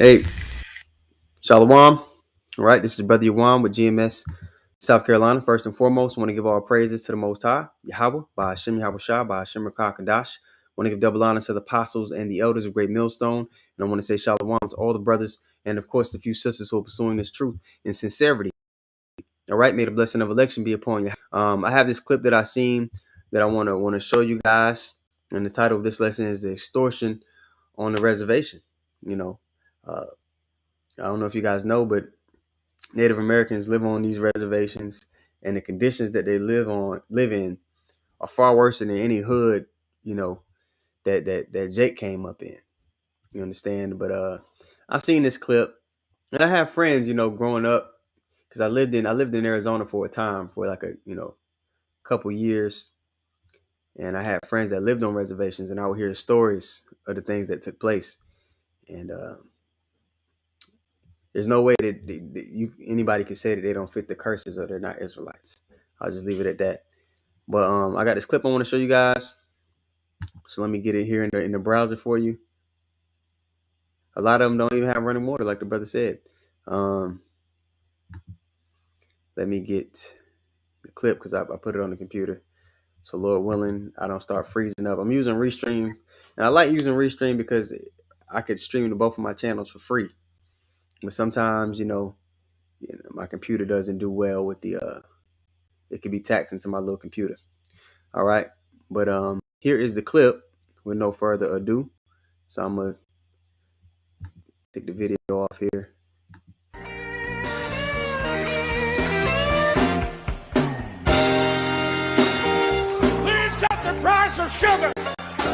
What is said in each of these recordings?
Hey, Shalom. All right, this is Brother Yawan with GMS South Carolina. First and foremost, I want to give all praises to the Most High, Yahweh, by Hashem Yahweh Shah, by Hashem Rakah Kadash. I want to give double honor to the apostles and the elders of Great Millstone. And I want to say Shalom to all the brothers and, of course, the few sisters who are pursuing this truth in sincerity. All right, may the blessing of election be upon you. I have this clip that I've seen that I want to show you guys. And the title of this lesson is The Extortion on the Reservation. You know, uh, I don't know if you guys know, but Native Americans live on these reservations, and the conditions that they live in are far worse than any hood, that Jake came up in. You understand? But I've seen this clip, and I have friends, growing up, because I lived in Arizona for a time, for like a couple years, and I had friends that lived on reservations, and I would hear stories of the things that took place, and there's no way that anybody could say that they don't fit the curses or they're not Israelites. I'll just leave it at that. But I got this clip I want to show you guys. So let me get it here in the browser for you. A lot of them don't even have running water, like the brother said. Let me get the clip because I put it on the computer. So Lord willing, I don't start freezing up. I'm using Restream, and I like using Restream because I could stream to both of my channels for free. But sometimes, my computer doesn't do well with it could be taxing to my little computer. All right. But here is the clip with no further ado. So I'm going to take the video off here. Please cut the price of sugar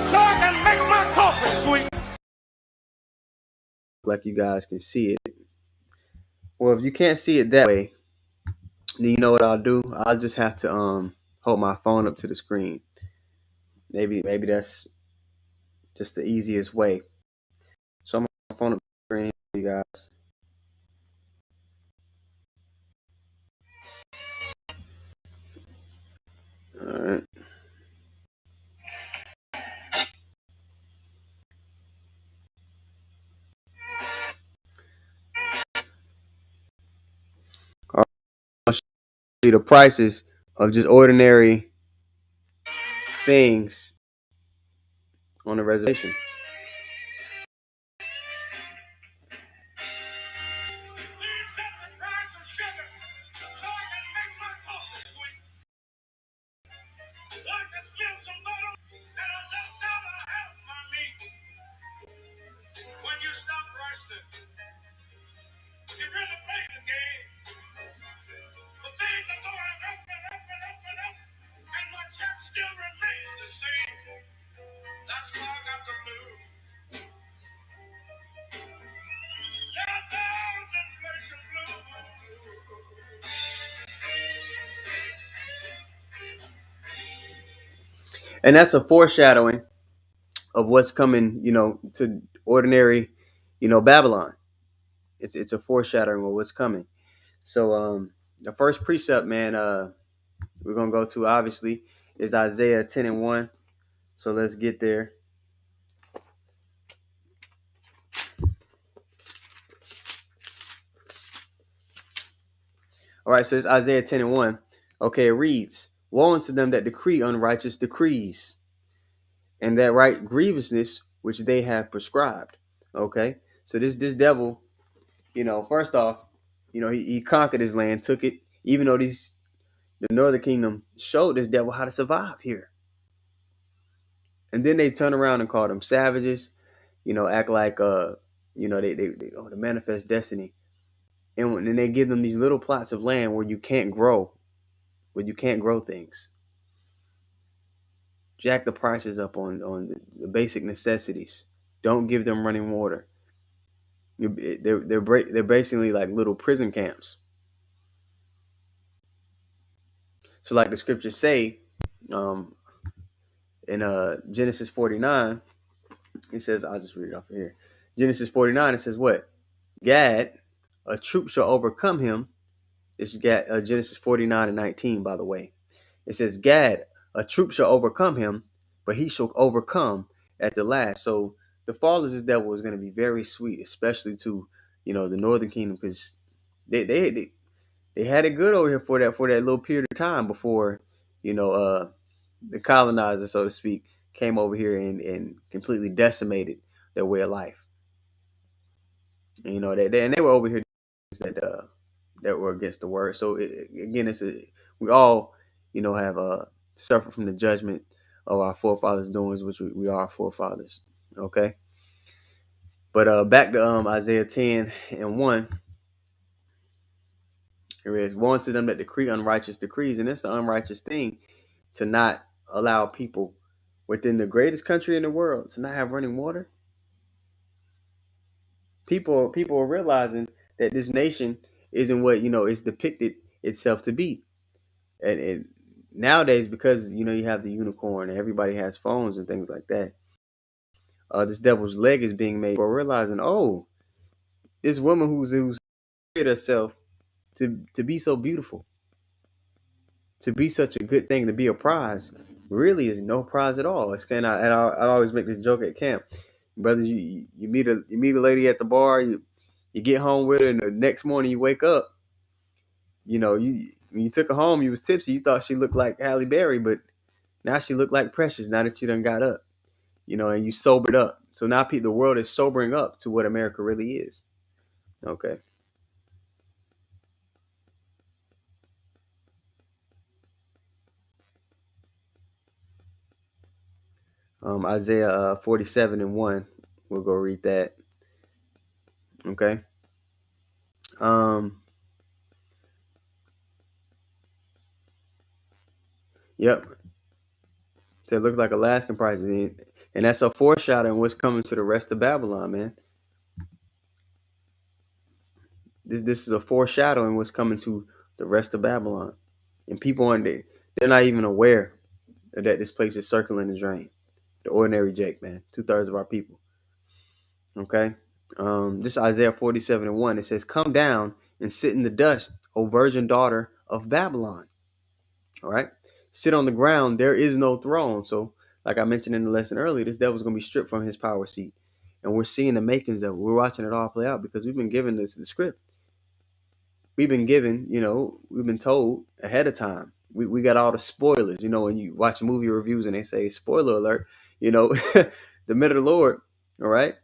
so I can make my coffee sweet. Like you guys can see it. Well, if you can't see it that way, then you know what I'll do? I'll just have to hold my phone up to the screen. Maybe that's just the easiest way. So I'm on my phone up to the screen, you guys. All right. I'll show you the prices of just ordinary things on the reservation. Please cut the price of sugar so I can make my coffee sweet. Like to spill some butter and I just gotta have my meat. When you stop wrestling, you really play the game. But things are going up and up and up and up, and my check still remains the same. That's why I got the blues. There are thousand places blue. And that's a foreshadowing of what's coming, to ordinary, Babylon. It's a foreshadowing of what's coming. So the first precept, man, we're gonna go to obviously is Isaiah 10:1. So let's get there. All right, so it's Isaiah 10:1. Okay, it reads, "Woe unto them that decree unrighteous decrees, and that write grievousness which they have prescribed." Okay, so this devil, first off, he conquered his land, took it, even though the northern kingdom showed this devil how to survive here. And then they turn around and call them savages, act like they the manifest destiny. And then they give them these little plots of land where you can't grow things. Jack the prices up on the basic necessities. Don't give them running water. They're basically like little prison camps. So like the scriptures say, in Genesis 49, it says, I'll just read it off of here. Genesis 49, it says what? Gad, a troop shall overcome him. This is Genesis 49:19, by the way. It says, Gad, a troop shall overcome him, but he shall overcome at the last. So the fall of this devil is going to be very sweet, especially to, the Northern Kingdom, because they had it good over here for that little period of time before, the colonizers, so to speak, came over here and completely decimated their way of life. And, they were over here that that were against the word. So again, we all, have suffered from the judgment of our forefathers' doings, which we are forefathers. Okay. But back to Isaiah 10:1, it reads, "Woe unto them that decree unrighteous decrees," and it's the unrighteous thing to not allow people within the greatest country in the world to not have running water. People are realizing that this nation isn't what it's depicted itself to be, and nowadays, because you have the unicorn and everybody has phones and things like that, this devil's leg is being made. We're realizing, oh, this woman who's created herself to be so beautiful, to be such a good thing, to be a prize, really is no prize at all. It's kind of, and I always make this joke at camp, brother. You meet a lady at the bar, you get home with her, and the next morning you wake up, when you took her home, you was tipsy. You thought she looked like Halle Berry, but now she looked like Precious. Now that she done got up, and you sobered up. So now the world is sobering up to what America really is. Okay. Isaiah 47:1. We'll go read that. Okay. Yep. So it looks like Alaskan prices, and that's a foreshadowing what's coming to the rest of Babylon, man. This is a foreshadowing what's coming to the rest of Babylon, and people aren't there. They're not even aware that this place is circling the drain. The ordinary Jake, man. 2/3 of our people. Okay. This Isaiah 47:1. It says, "Come down and sit in the dust, O virgin daughter of Babylon." All right. Sit on the ground. There is no throne. So, like I mentioned in the lesson earlier, this devil's going to be stripped from his power seat. And we're seeing the makings of it. We're watching it all play out because we've been given the script. We've been given, we've been told ahead of time. We got all the spoilers. When you watch movie reviews and they say, spoiler alert, the minute of the Lord, all right?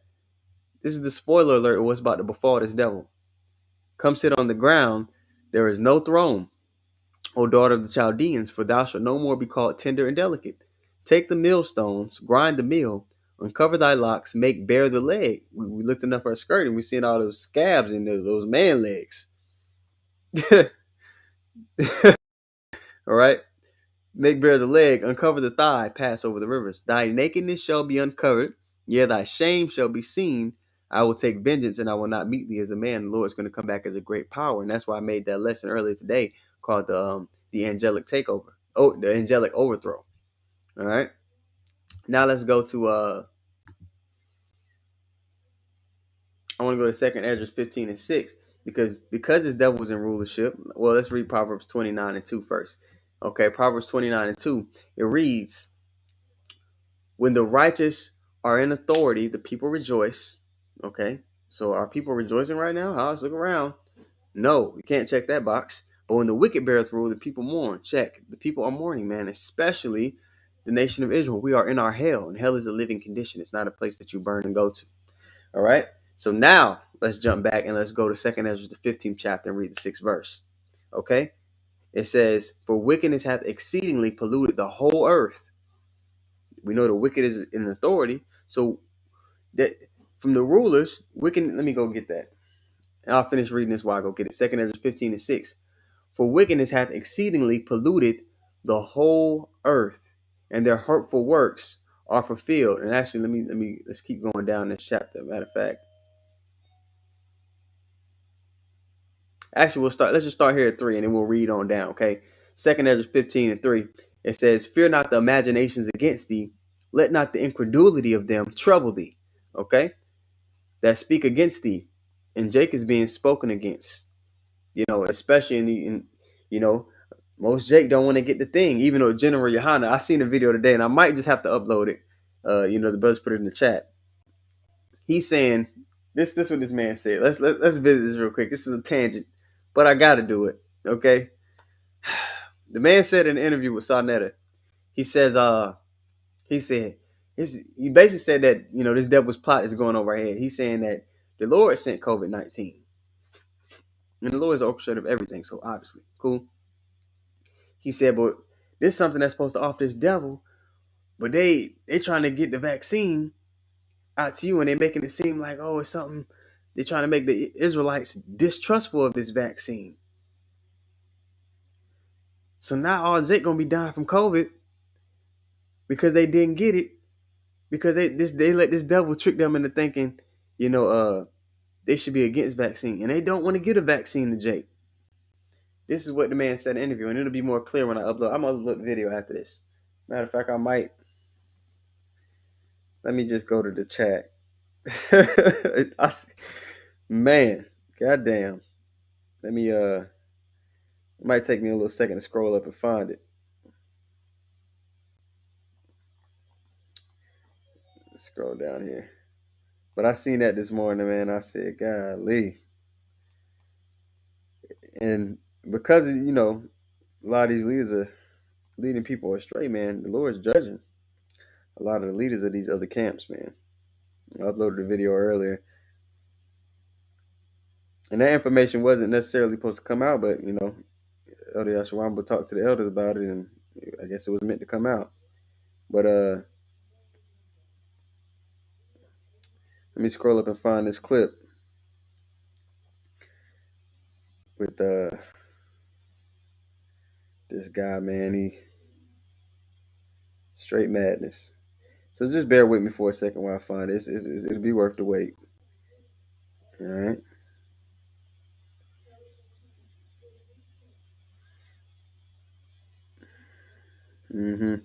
This is the spoiler alert of what's about to befall this devil. Come sit on the ground. There is no throne, O daughter of the Chaldeans, for thou shalt no more be called tender and delicate. Take the millstones, grind the mill, uncover thy locks, make bare the leg. We lifting up our skirt and we're seeing all those scabs and those man legs. All right. Make bare the leg, uncover the thigh, pass over the rivers. Thy nakedness shall be uncovered, yea, thy shame shall be seen. I will take vengeance, and I will not meet thee as a man. The Lord's going to come back as a great power, and that's why I made that lesson earlier today called the angelic takeover. Oh, the angelic overthrow. All right. Now let's go to I want to go to 2nd Ezra 15:6 because this devil was in rulership. Well, let's read Proverbs 29:2 first. Okay, Proverbs 29:2. It reads, "When the righteous are in authority, the people rejoice." Okay, so are people rejoicing right now? Let's look around. No, you can't check that box. But when the wicked beareth rule, the people mourn. Check. The people are mourning, man, especially the nation of Israel. We are in our hell, and hell is a living condition. It's not a place that you burn and go to. All right. So now let's jump back and let's go to 2nd Ezra, the 15th chapter, and read the 6th verse. Okay. It says, "For wickedness hath exceedingly polluted the whole earth." We know the wicked is in authority. So that from the rulers, wicked, let me go get that. And I'll finish reading this while I go get it. 2nd Ezra 15:6. "For wickedness hath exceedingly polluted the whole earth, and their hurtful works are fulfilled." And actually, let's keep going down this chapter. Matter of fact, let's just start here at 3 and then we'll read on down. Okay. 2nd Ezra 15:3. It says, "Fear not the imaginations against thee, let not the incredulity of them trouble thee." Okay. That speak against thee. And Jake is being spoken against. Especially most Jake don't want to get the thing, even though General Yohana, I seen a video today and I might just have to upload it. The brothers put it in the chat. He's saying this. This is what this man said. Let's visit this real quick. This is a tangent, but I got to do it. Okay. The man said in an interview with Sarnetta, he says, he said, he basically said that, this devil's plot is going over our head. He's saying that the Lord sent COVID-19. And the Lord is the orchestrator of everything, so obviously. Cool. He said, but this is something that's supposed to off this devil, but they trying to get the vaccine out to you, and they're making it seem like, oh, it's something. They're trying to make the Israelites distrustful of this vaccine. So now all Jake gonna be dying from COVID because they didn't get it, because they let this devil trick them into thinking, they should be against vaccine, and they don't want to get a vaccine to Jake. This is what the man said in the interview, and it'll be more clear when I upload. I'm gonna upload the video after this. Matter of fact, I might. Let me just go to the chat. Man, goddamn. Let me it might take me a little second to scroll up and find it. Let's scroll down here. But I seen that this morning, man. I said, golly. And because, a lot of these leaders are leading people astray, man, the Lord's judging a lot of the leaders of these other camps, man. I uploaded a video earlier. And that information wasn't necessarily supposed to come out, but, Elder Yashawamba talked to the elders about it, and I guess it was meant to come out. But let me scroll up and find this clip with this guy, man. He straight madness. So just bear with me for a second while I find this. It'll be worth the wait. All right. Mm-hmm.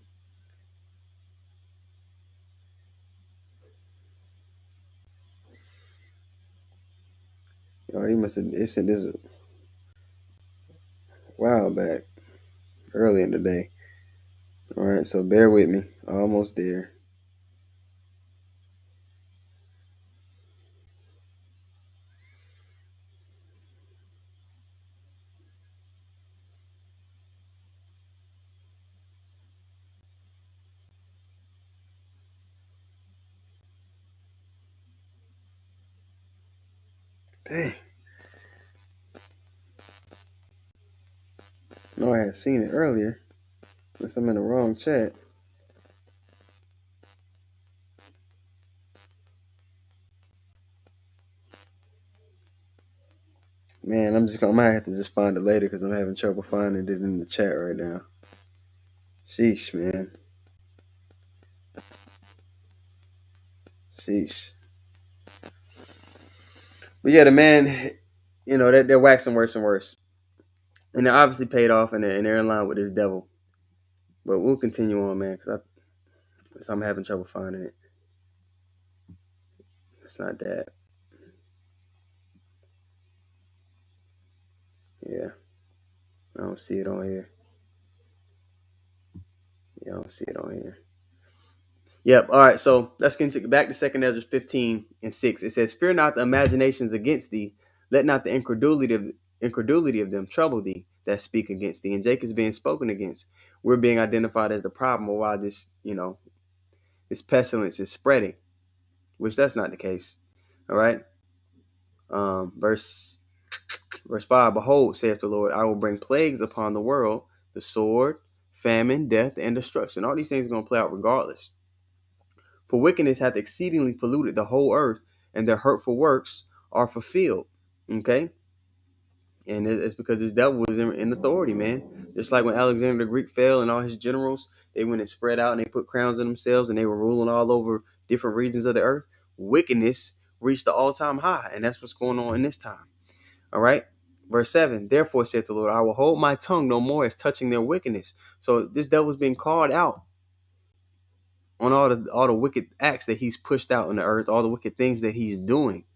Oh, he must have sent this a while back, early in the day. All right, so bear with me. Almost there. Dang. No, I had seen it earlier. Unless I'm in the wrong chat. Man, I might have to just find it later because I'm having trouble finding it in the chat right now. Sheesh, man. Sheesh. But yeah, the man, they're waxing worse and worse. And they're obviously paid off, and they're in line with this devil. But we'll continue on, man, because I'm having trouble finding it. It's not that. Yeah. I don't see it on here. Yeah, I don't see it on here. Yep. All right. So let's continue back to 2 Ezra 15:6. It says, "Fear not the imaginations against thee. Let not the incredulity of them trouble thee that speak against thee." And Jacob's being spoken against. We're being identified as the problem of why this pestilence is spreading, which that's not the case. All right. Verse 5, "Behold, saith the Lord, I will bring plagues upon the world, the sword, famine, death, and destruction." All these things are going to play out regardless. "For wickedness hath exceedingly polluted the whole earth, and their hurtful works are fulfilled." Okay? And it's because this devil was in authority, man. Just like when Alexander the Greek fell and all his generals, they went and spread out and they put crowns on themselves and they were ruling all over different regions of the earth. Wickedness reached the all-time high, and that's what's going on in this time. All right? Verse 7, "Therefore saith the Lord, I will hold my tongue no more as touching their wickedness." So this devil's being called out on all the wicked acts that he's pushed out on the earth, all the wicked things that he's doing.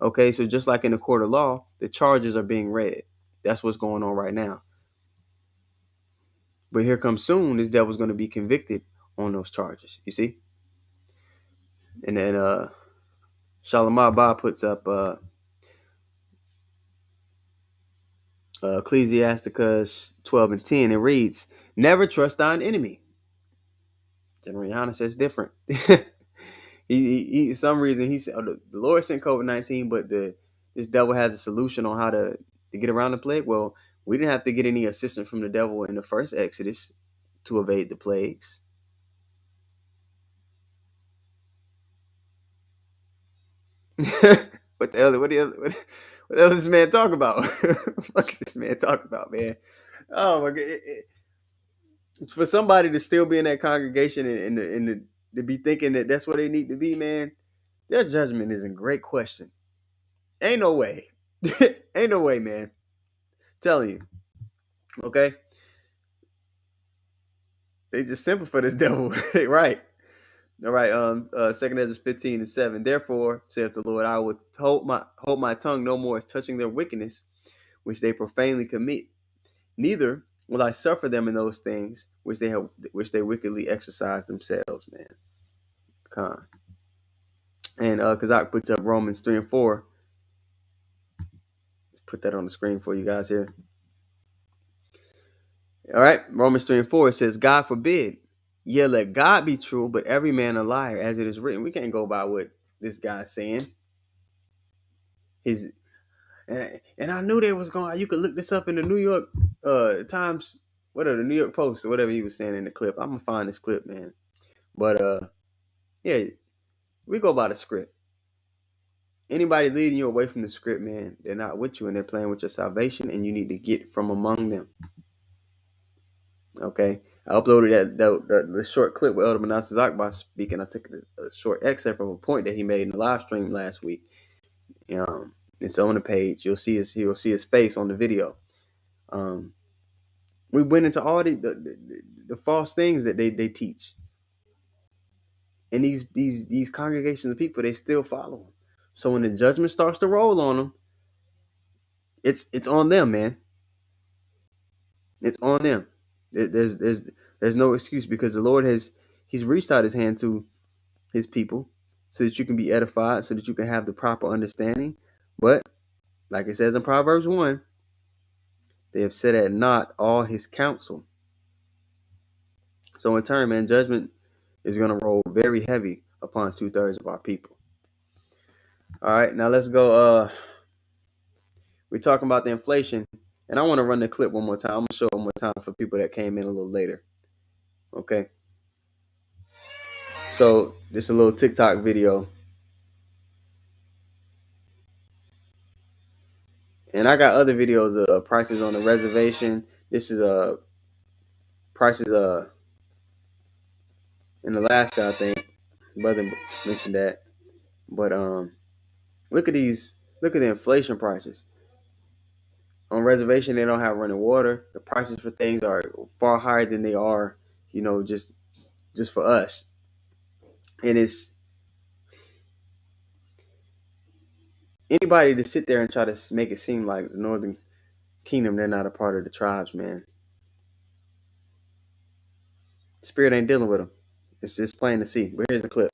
Okay, so just like in the court of law, the charges are being read. That's what's going on right now. But here comes soon, this devil's going to be convicted on those charges. You see? And then Shalom Abba puts up Ecclesiasticus 12:10. It reads, "Never trust thine enemy." General Yohanan says different. He some reason he said the Lord sent COVID-19, but this devil has a solution on how to get around the plague. Well, we didn't have to get any assistance from the devil in the first Exodus to evade the plagues. What the hell? What the hell is this man talking about? What the fuck is this man talking about, man? Oh my god! For somebody to still be in that congregation and to be thinking that that's where they need to be, man, their judgment is in great question. Ain't no way. Ain't no way, man. Telling you. Okay? They just simple for this devil. Right. All right. 2 Ezra 15:7. Therefore, saith the Lord, I will hold my tongue no more touching their wickedness, which they profanely commit. Neither will I suffer them in those things which they wickedly exercise themselves, man. Con. And Kazak puts up Romans 3:4. Put that on the screen for you guys here. All right, Romans 3:4, it says, God forbid, yeah, let God be true, but every man a liar, as it is written. We can't go by what this guy's saying. And I knew they was going. You could look this up in the New York Times, whatever, the New York Post, or whatever he was saying in the clip. I'm gonna find this clip, man. But yeah, we go by the script. Anybody leading you away from the script, man, they're not with you and they're playing with your salvation, and you need to get from among them. Okay, I uploaded the short clip with Elder Manasseh Zakba speaking. I took a short excerpt of a point that he made in the live stream last week. It's on the page. You'll see his face on the video. We went into all the false things that they teach, and these congregations of people, they still follow them. So when the judgment starts to roll on them, it's on them, man. It's on them. There's no excuse, because the Lord he's reached out his hand to his people so that you can be edified, so that you can have the proper understanding. But like it says in Proverbs 1, they have set at naught all his counsel. So in turn, man, judgment is going to roll very heavy upon 2/3 of our people. All right, now let's go. We're talking about the inflation, and I want to run the clip one more time. I'm going to show it one more time for people that came in a little later. Okay. So this is a little TikTok video. And I got other videos of prices on the reservation. This is prices in Alaska, I think. Brother mentioned that. But look at these. Look at the inflation prices. On reservation, they don't have running water. The prices for things are far higher than they are, just for us. And it's anybody to sit there and try to make it seem like the Northern Kingdom, they're not a part of the tribes, man. Spirit ain't dealing with them. It's just plain to see. But here's the clip.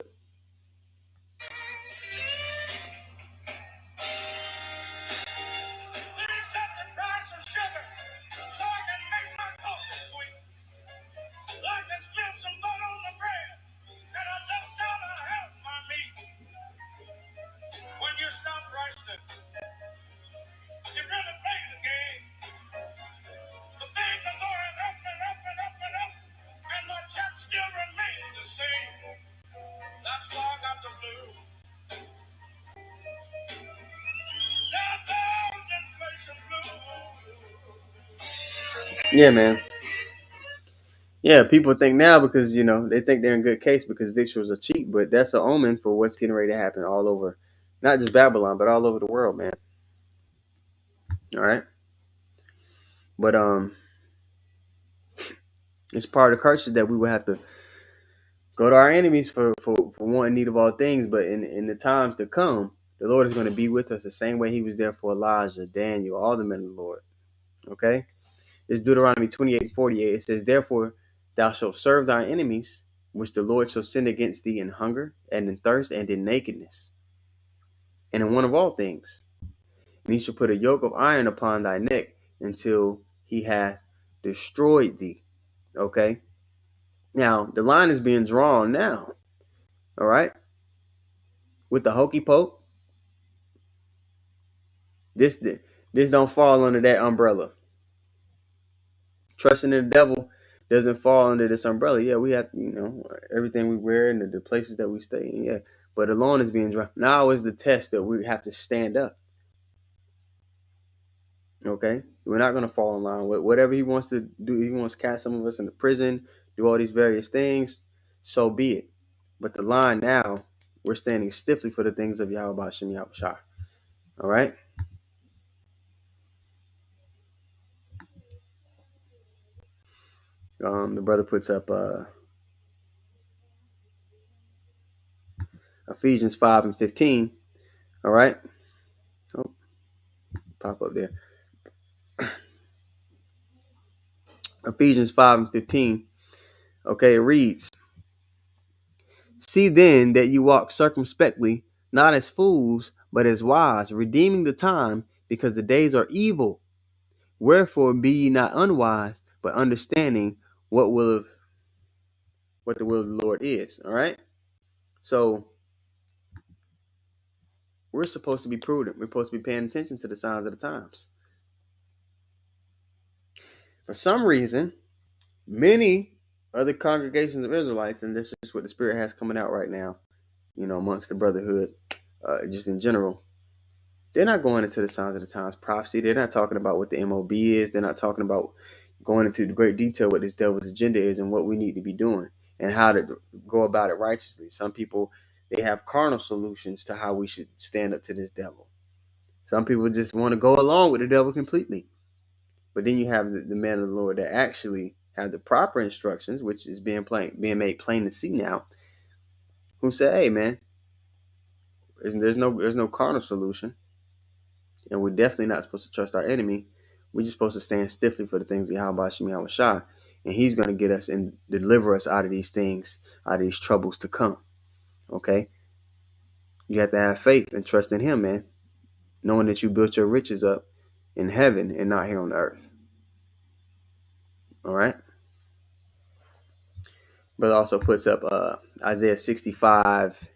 When you stop wrestling, you really play the game. The things are going up and up and up and up, and my check still remains the same. That's why I got the blues. Yeah, man. Yeah, people think now because, they think they're in good case because victuals are cheap, but that's an omen for what's getting ready to happen all over, not just Babylon, but all over the world, man. All right. But it's part of the curses that we will have to go to our enemies for one need of all things. But in the times to come, the Lord is going to be with us the same way he was there for Elijah, Daniel, all the men of the Lord. Okay? It's Deuteronomy 28:48. It says, therefore, thou shalt serve thy enemies, which the Lord shall send against thee in hunger, and in thirst, and in nakedness. and in one of all things. And he shall put a yoke of iron upon thy neck until he hath destroyed thee. Okay? Now, the line is being drawn now. All right? With the hokey poke, this don't fall under that umbrella. Trusting in the devil doesn't fall under this umbrella. Yeah, we have, everything we wear and the places that we stay in. Yeah, but the lawn is being drawn. Now is the test that we have to stand up. Okay, we're not going to fall in line with whatever he wants to do. He wants to cast some of us into prison, do all these various things. So be it. But the line now, we're standing stiffly for the things of Yahweh Shem Yahweh Shai. All right. The brother puts up Ephesians 5:15. All right. Oh, pop up there. Ephesians 5:15. Okay, it reads, see then that you walk circumspectly, not as fools, but as wise, redeeming the time, because the days are evil. Wherefore be ye not unwise, but understanding what the will of the Lord is. All right. So we're supposed to be prudent. We're supposed to be paying attention to the signs of the times. For some reason, many other congregations of Israelites, and this is what the Spirit has coming out right now, amongst the brotherhood, just in general, they're not going into the signs of the times prophecy. They're not talking about what the MOB is. They're not talking about going into the great detail what this devil's agenda is and what we need to be doing and how to go about it righteously. Some people, they have carnal solutions to how we should stand up to this devil. Some people just want to go along with the devil completely. But then you have the man of the Lord that actually have the proper instructions, which is being made plain to see now, who say, hey, man, there's no carnal solution. And we're definitely not supposed to trust our enemy. We're just supposed to stand stiffly for the things of Yahweh Shem Yahweh Shai. And he's going to get us and deliver us out of these things, out of these troubles to come. Okay? You have to have faith and trust in him, man. Knowing that you built your riches up in heaven and not here on the earth. All right? Brother also puts up Isaiah 65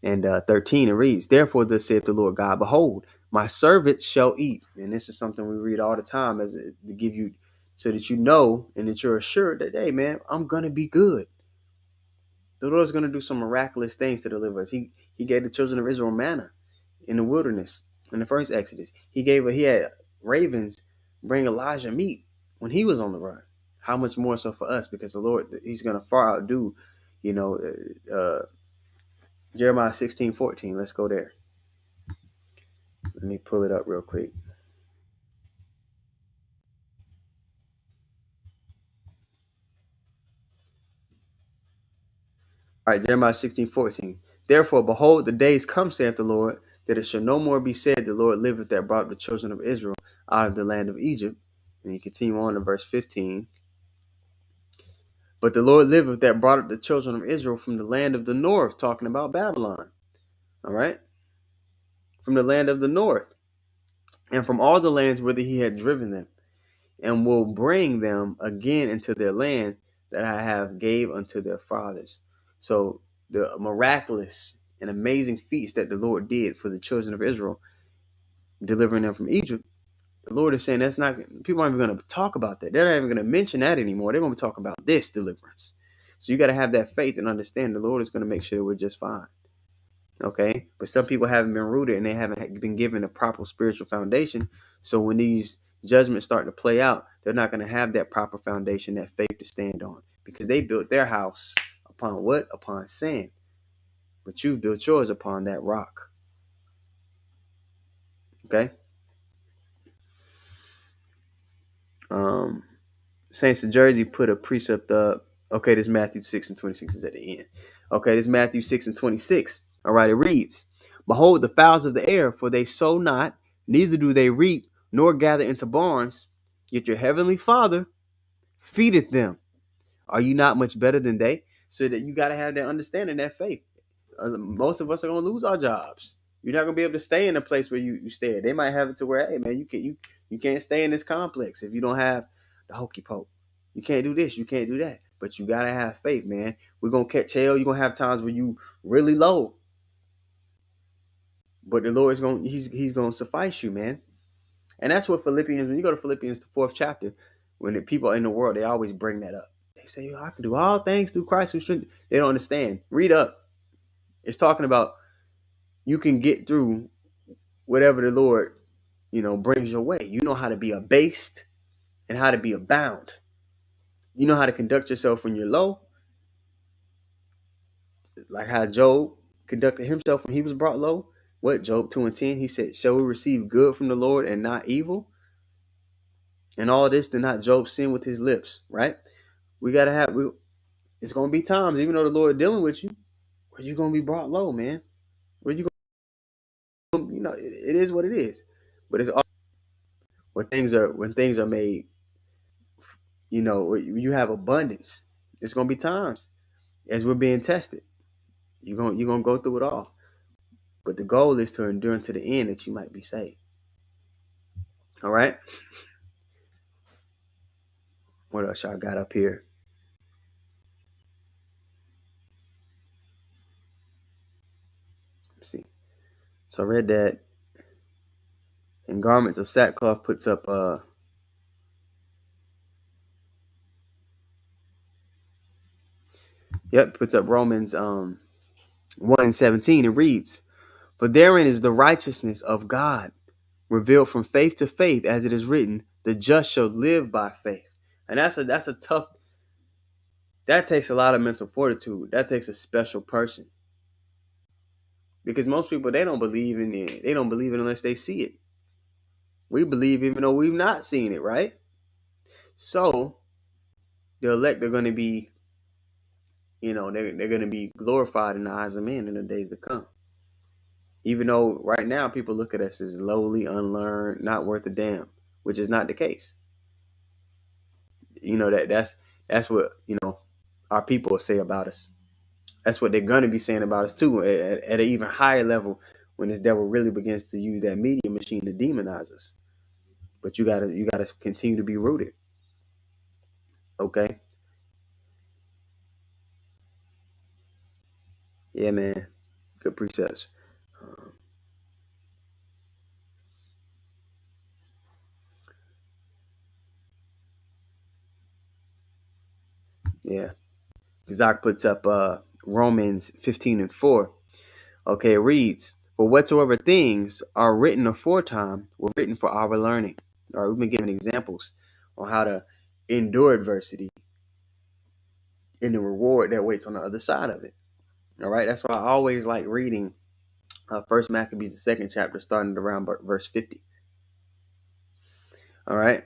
and 13. It reads, therefore thus saith the Lord God, behold, my servants shall eat. And this is something we read all the time to give you, so that you know and that you're assured that, hey, man, I'm going to be good. The Lord's going to do some miraculous things to deliver us. He gave the children of Israel manna in the wilderness in the first Exodus. He had ravens bring Elijah meat when he was on the run. How much more so for us? Because the Lord, he's going to far outdo, Jeremiah 16:14. Let's go there. Let me pull it up real quick. All right, Jeremiah 16:14. Therefore, behold, the days come, saith the Lord, that it shall no more be said, the Lord liveth that brought the children of Israel out of the land of Egypt. And you continue on to verse 15. But the Lord liveth that brought up the children of Israel from the land of the north, talking about Babylon. All right? From the land of the north, and from all the lands whither he had driven them, and will bring them again into their land that I have gave unto their fathers. So the miraculous and amazing feats that the Lord did for the children of Israel, delivering them from Egypt, the Lord is saying that's not, people aren't even going to talk about that. They're not even going to mention that anymore. They're going to talk about this deliverance. So you got to have that faith and understand the Lord is going to make sure that we're just fine. Okay? But some people haven't been rooted and they haven't been given a proper spiritual foundation. So when these judgments start to play out, they're not going to have that proper foundation, that faith to stand on, because they built their house upon what? Upon sand. But you've built yours upon that rock. Okay? Saints of Jersey put a precept up. Okay, this Matthew 6:26 is at the end. Okay, this Matthew 6:26. All right, it reads, behold the fowls of the air, for they sow not, neither do they reap, nor gather into barns, yet your heavenly Father feedeth them. Are you not much better than they? So that you got to have that understanding, that faith. Most of us are going to lose our jobs. You're not gonna be able to stay in a place where you stay. They might have it to where, hey man, you can't stay in this complex if you don't have the hokey poke. You can't do this, you can't do that. But you gotta have faith, man. We're gonna catch hell. You're gonna have times where you really low. But the Lord's he's gonna suffice you, man. And that's what Philippians, when you go to Philippians, the 4th chapter, when the people in the world, they always bring that up. They say, I can do all things through Christ who strengthens. They don't understand. Read up. It's talking about you can get through whatever the Lord, brings your way. You know how to be abased and how to be abound. You know how to conduct yourself when you're low. Like how Job conducted himself when he was brought low. What, Job 2:10? He said, shall we receive good from the Lord and not evil? And all this did not Job sin with his lips, right? We got to it's going to be times, even though the Lord dealing with you, where you're going to be brought low, man. Where you going to, it is what it is. But it's all when things are made, you have abundance. It's going to be times as we're being tested. You're going to go through it all. But the goal is to endure to the end that you might be saved. All right? What else y'all got up here? Let's see. So I read that in garments of sackcloth puts up Romans 1:17. It reads, for therein is the righteousness of God revealed from faith to faith, as it is written, the just shall live by faith. And that's a tough, that takes a lot of mental fortitude. That takes a special person. Because most people, they don't believe in it. They don't believe it unless they see it. We believe even though we've not seen it, right? So the elect are going to be, they're going to be glorified in the eyes of men in the days to come. Even though right now people look at us as lowly, unlearned, not worth a damn, which is not the case. That's what, our people will say about us. That's what they're going to be saying about us too, at an even higher level, when this devil really begins to use that media machine to demonize us. But you gotta continue to be rooted. Okay. Yeah, man. Good precepts. Yeah. Zach puts up Romans 15:4. Okay, it reads, for whatsoever things are written aforetime were written for our learning. All right, we've been giving examples on how to endure adversity and the reward that waits on the other side of it. All right, that's why I always like reading First Maccabees, the 2nd chapter, starting around verse 50. All right.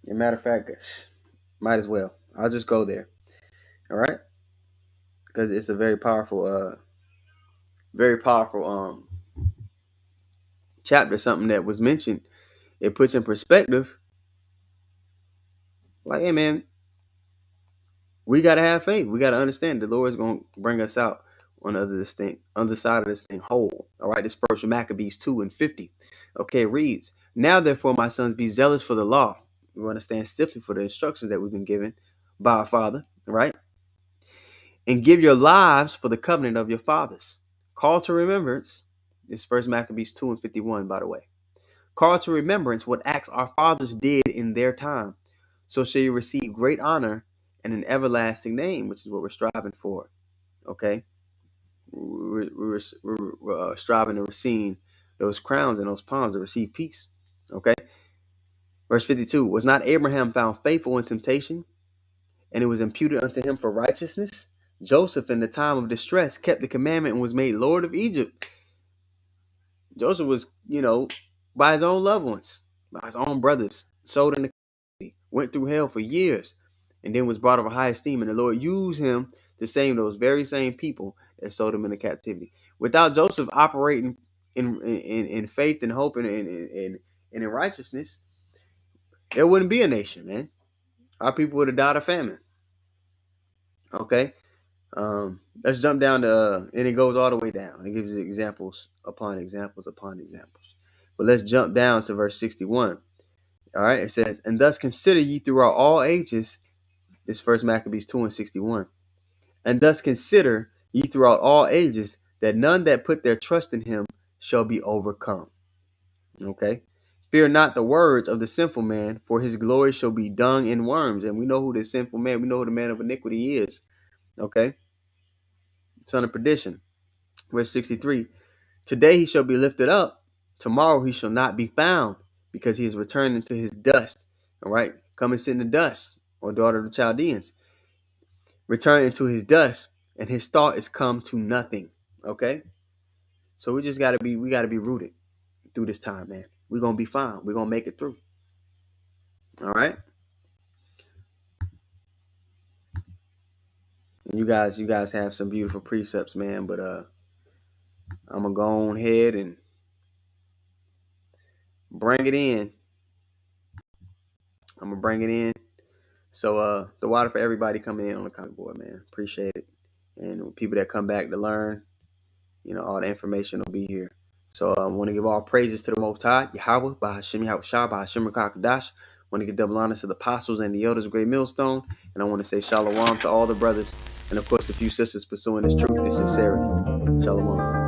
As a matter of fact, might as well. I'll just go there. All right, because it's a very powerful chapter. Something that was mentioned. It puts in perspective. Like, hey man, we gotta have faith. We gotta understand the Lord is gonna bring us out on the other side of this thing whole. All right, this First Maccabees 2:50. Okay, it reads, now therefore, my sons, be zealous for the law. We want to stand stiffly for the instructions that we've been given by our Father. All right, and give your lives for the covenant of your fathers. Call to remembrance. This First Maccabees 2:51, by the way. Call to remembrance what acts our fathers did in their time. So shall you receive great honor and an everlasting name, which is what we're striving for. Okay? We're striving to receive those crowns and those palms to receive peace. Okay? Verse 52, was not Abraham found faithful in temptation, and it was imputed unto him for righteousness? Joseph, in the time of distress, kept the commandment and was made Lord of Egypt. Joseph was, by his own loved ones, by his own brothers, sold into captivity, went through hell for years, and then was brought of a high esteem. And the Lord used him to save those very same people that sold him into captivity. Without Joseph operating in faith and hope and in righteousness, there wouldn't be a nation, man. Our people would have died of famine. Okay? Let's jump down to, and it goes all the way down. It gives you examples upon examples upon examples. But let's jump down to verse 61. All right, it says, and thus consider ye throughout all ages, this first Maccabees 2 and 61. And thus consider ye throughout all ages that none that put their trust in him shall be overcome. Okay. Fear not the words of the sinful man, for his glory shall be dung and worms. And we know who the sinful man, we know who the man of iniquity is. Okay. Son of perdition. Verse 63. Today he shall be lifted up. Tomorrow he shall not be found, because he is returned into his dust. All right. Come and sit in the dust, or daughter of the Chaldeans. Return into his dust, and his thought is come to nothing. Okay. So we gotta be rooted through this time, man. We're gonna be fine. We're gonna make it through. All right. And you guys have some beautiful precepts, man. But I'm gonna go on ahead and bring it in. I'm gonna bring it in. So the water for everybody coming in on the comic board, man. Appreciate it. And people that come back to learn, all the information will be here. So I want to give all praises to the Most High, Yahweh, Bahashim Yahweh Shah, Bahashim Rakakadash. I want to give double honors to the apostles and the elders of Great Millstone. And I want to say shalom to all the brothers. And of course, the few sisters pursuing this truth and sincerity. Shalom.